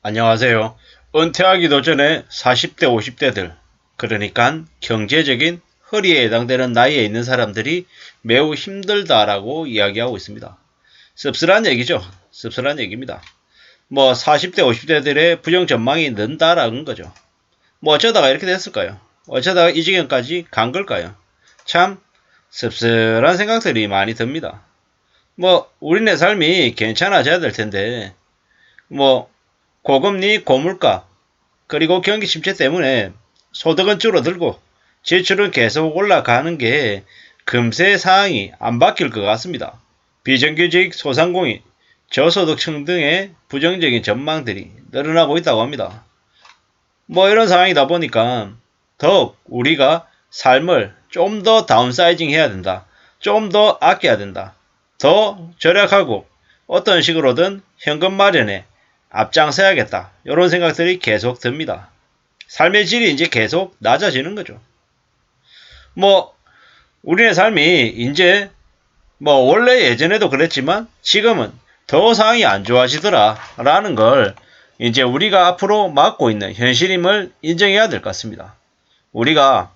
안녕하세요. 은퇴하기도 전에 40대, 50대들, 그러니까 경제적인 허리에 해당되는 나이에 있는 사람들이 매우 힘들다라고 이야기하고 있습니다. 씁쓸한 얘기죠. 씁쓸한 얘기입니다. 40대, 50대들의 부정 전망이 는다라는 거죠. 어쩌다가 이렇게 됐을까요? 어쩌다가 이 지경까지 간 걸까요? 참 씁쓸한 생각들이 많이 듭니다. 우리네 삶이 괜찮아져야 될 텐데, 뭐, 고금리, 고물가, 그리고 경기 침체 때문에 소득은 줄어들고 지출은 계속 올라가는 게 금세 상황이 안 바뀔 것 같습니다. 비정규직, 소상공인, 저소득층 등의 부정적인 전망들이 늘어나고 있다고 합니다. 이런 상황이다 보니까 더욱 우리가 삶을 좀 더 다운사이징 해야 된다. 좀 더 아껴야 된다. 더 절약하고 어떤 식으로든 현금 마련에 앞장서야겠다. 이런 생각들이 계속 듭니다. 삶의 질이 이제 계속 낮아지는 거죠. 우리의 삶이 이제 원래 예전에도 그랬지만 지금은 더 상황이 안 좋아지더라 라는 걸 이제 우리가 앞으로 맞고 있는 현실임을 인정해야 될 것 같습니다. 우리가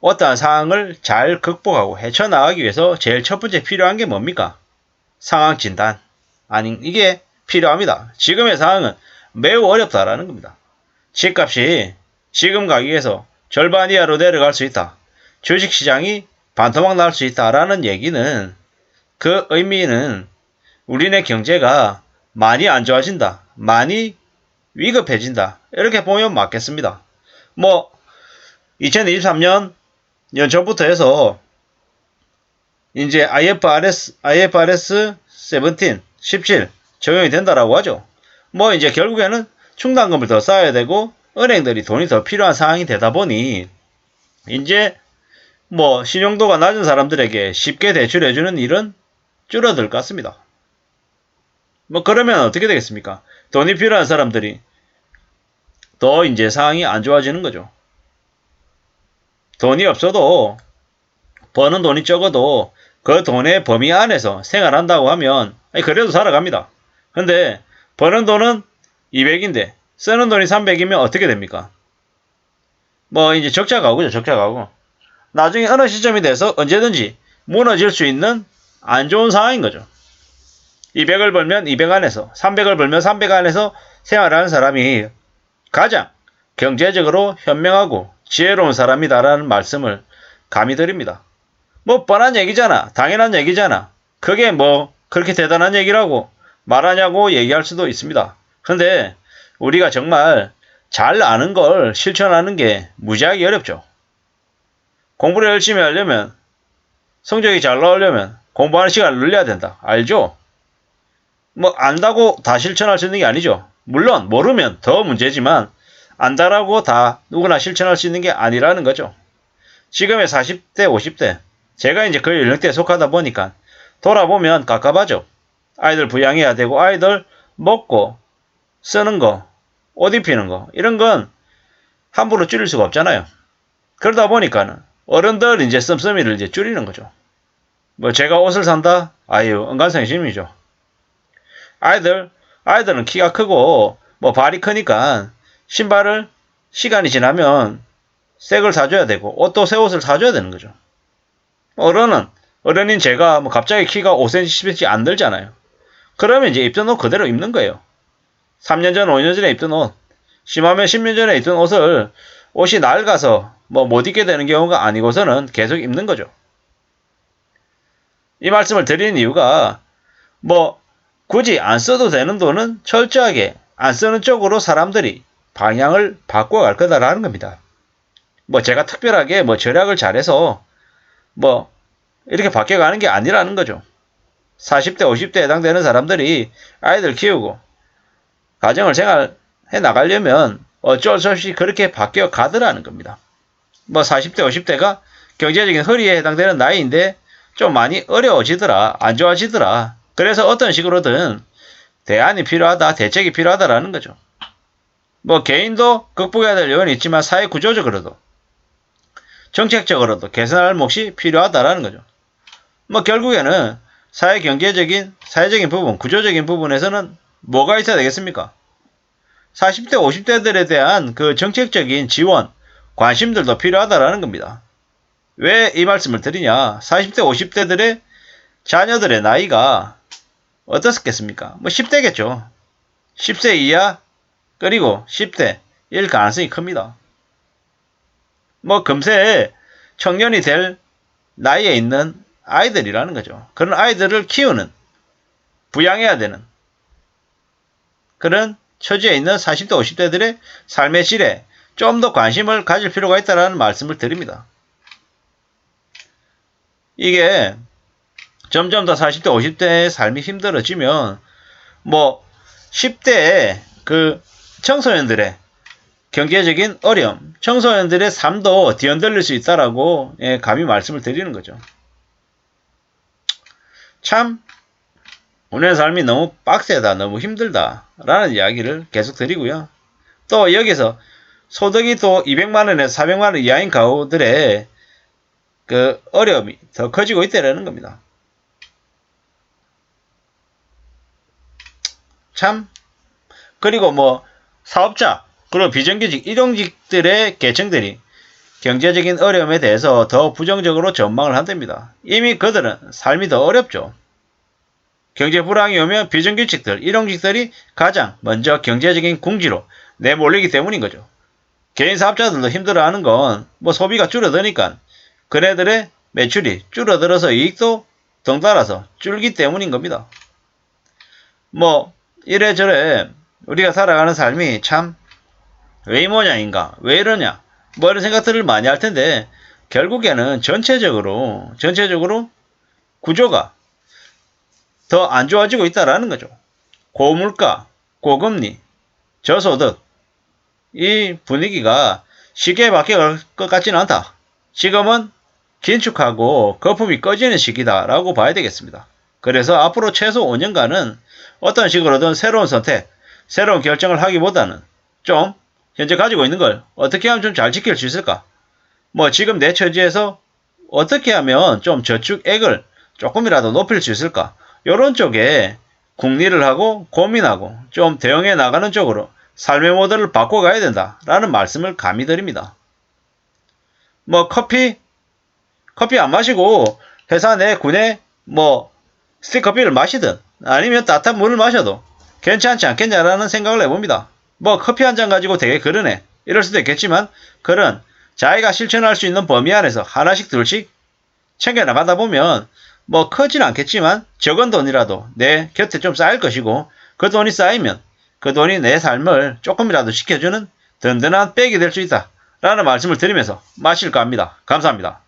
어떠한 상황을 잘 극복하고 헤쳐나가기 위해서 제일 첫 번째 필요한 게 뭡니까? 상황 진단. 아니, 이게 필요합니다. 지금의 상황은 매우 어렵다라는 겁니다. 집값이 지금 가격에서 절반 이하로 내려갈 수 있다. 주식시장이 반토막 날 수 있다라는 얘기는 그 의미는 우리네 경제가 많이 안 좋아진다. 많이 위급해진다. 이렇게 보면 맞겠습니다. 2023년 연초부터 해서 이제 IFRS 17 적용이 된다라고 하죠. 이제 결국에는 충당금을 더 쌓아야 되고 은행들이 돈이 더 필요한 상황이 되다 보니 이제 신용도가 낮은 사람들에게 쉽게 대출해주는 일은 줄어들 것 같습니다. 그러면 어떻게 되겠습니까? 돈이 필요한 사람들이 더 이제 상황이 안 좋아지는 거죠. 돈이 없어도 버는 돈이 적어도 그 돈의 범위 안에서 생활한다고 하면 그래도 살아갑니다. 근데 버는 돈은 200인데 쓰는 돈이 300이면 어떻게 됩니까? 이제 적자 가구죠. 적자 가구. 나중에 어느 시점이 돼서 언제든지 무너질 수 있는 안 좋은 상황인 거죠. 200을 벌면 200 안에서 300을 벌면 300 안에서 생활하는 사람이 가장 경제적으로 현명하고 지혜로운 사람이다라는 말씀을 감히 드립니다. 뻔한 얘기잖아. 당연한 얘기잖아. 그게 그렇게 대단한 얘기라고 말하냐고 얘기할 수도 있습니다. 근데 우리가 정말 잘 아는 걸 실천하는 게 무지하게 어렵죠. 공부를 열심히 하려면, 성적이 잘 나오려면 공부하는 시간을 늘려야 된다. 알죠? 안다고 다 실천할 수 있는 게 아니죠. 물론 모르면 더 문제지만 안다라고 다 누구나 실천할 수 있는 게 아니라는 거죠. 지금의 40대, 50대, 제가 이제 그 연령대에 속하다 보니까 돌아보면 깝깝하죠. 아이들 부양해야 되고 아이들 먹고 쓰는 거, 옷 입히는 거 이런 건 함부로 줄일 수가 없잖아요. 그러다 보니까는 어른들 이제 씀씀이를 이제 줄이는 거죠. 제가 옷을 산다? 아유, 은간생심이죠. 아이들은 키가 크고 발이 크니까 신발을 시간이 지나면 새 걸 사줘야 되고 옷도 새 옷을 사줘야 되는 거죠. 어른인 제가 갑자기 키가 5cm, 10cm 안 늘잖아요. 그러면 이제 입던 옷 그대로 입는 거예요. 3년 전, 5년 전에 입던 옷, 심하면 10년 전에 입던 옷을 옷이 낡아서 못 입게 되는 경우가 아니고서는 계속 입는 거죠. 이 말씀을 드리는 이유가 굳이 안 써도 되는 돈은 철저하게 안 쓰는 쪽으로 사람들이 방향을 바꿔갈 거다라는 겁니다. 제가 특별하게 절약을 잘해서 이렇게 바뀌어가는 게 아니라는 거죠. 40대, 50대에 해당되는 사람들이 아이들 키우고 가정을 생활해 나가려면 어쩔 수 없이 그렇게 바뀌어 가더라는 겁니다. 40대, 50대가 경제적인 허리에 해당되는 나이인데 좀 많이 어려워지더라, 안 좋아지더라. 그래서 어떤 식으로든 대안이 필요하다, 대책이 필요하다라는 거죠. 개인도 극복해야 될 요인이 있지만 사회 구조적으로도 정책적으로도 개선할 몫이 필요하다라는 거죠. 결국에는 사회적인 부분, 구조적인 부분에서는 뭐가 있어야 되겠습니까? 40대, 50대들에 대한 그 정책적인 지원, 관심들도 필요하다라는 겁니다. 왜 이 말씀을 드리냐? 40대, 50대들의 자녀들의 나이가 어떻겠습니까? 뭐 10대겠죠. 10세 이하, 그리고 10대, 일 가능성이 큽니다. 뭐 금세 청년이 될 나이에 있는 아이들이라는 거죠. 그런 아이들을 키우는, 부양해야 되는 그런 처지에 있는 40대, 50대들의 삶의 질에 좀 더 관심을 가질 필요가 있다는 말씀을 드립니다. 이게 점점 더 40대, 50대의 삶이 힘들어지면 뭐 10대의 그 청소년들의 경제적인 어려움, 청소년들의 삶도 뒤흔들릴 수 있다라고 감히 말씀을 드리는 거죠. 참 우리의 삶이 너무 빡세다, 너무 힘들다 라는 이야기를 계속 드리고요. 또 여기서 소득이 또 200만원에서 400만원 이하인 가구들의 그 어려움이 더 커지고 있다는 겁니다. 참 그리고 뭐 사업자 그리고 비정규직 일용직들의 계층들이 경제적인 어려움에 대해서 더 부정적으로 전망을 한답니다. 이미 그들은 삶이 더 어렵죠. 경제 불황이 오면 비정규직들, 일용직들이 가장 먼저 경제적인 궁지로 내몰리기 때문인 거죠. 개인 사업자들도 힘들어하는 건 뭐 소비가 줄어드니까 그네들의 매출이 줄어들어서 이익도 덩달아서 줄기 때문인 겁니다. 뭐 이래저래 우리가 살아가는 삶이 참 왜 이 모양인가? 왜 이러냐? 뭐 이런 생각들을 많이 할 텐데 결국에는 전체적으로 구조가 더 안 좋아지고 있다라는 거죠. 고물가, 고금리, 저소득 이 분위기가 쉽게 바뀔 것 같지는 않다. 지금은 긴축하고 거품이 꺼지는 시기다라고 봐야 되겠습니다. 그래서 앞으로 최소 5년간은 어떤 식으로든 새로운 선택, 새로운 결정을 하기보다는 좀 현재 가지고 있는 걸 어떻게 하면 좀 잘 지킬 수 있을까? 뭐 지금 내 처지에서 어떻게 하면 좀 저축액을 조금이라도 높일 수 있을까? 이런 쪽에 궁리를 하고 고민하고 좀 대응해 나가는 쪽으로 삶의 모델을 바꿔가야 된다라는 말씀을 감히 드립니다. 뭐 커피 안 마시고 회사 내 구내 뭐 스틱커피를 마시든 아니면 따뜻한 물을 마셔도 괜찮지 않겠냐라는 생각을 해봅니다. 뭐 커피 한 잔 가지고 되게 그러네 이럴 수도 있겠지만 그런 자기가 실천할 수 있는 범위 안에서 하나씩 둘씩 챙겨 나가다 보면 뭐 크진 않겠지만 적은 돈이라도 내 곁에 좀 쌓일 것이고 그 돈이 쌓이면 그 돈이 내 삶을 조금이라도 지켜주는 든든한 백이 될 수 있다 라는 말씀을 드리면서 마실까 합니다. 감사합니다.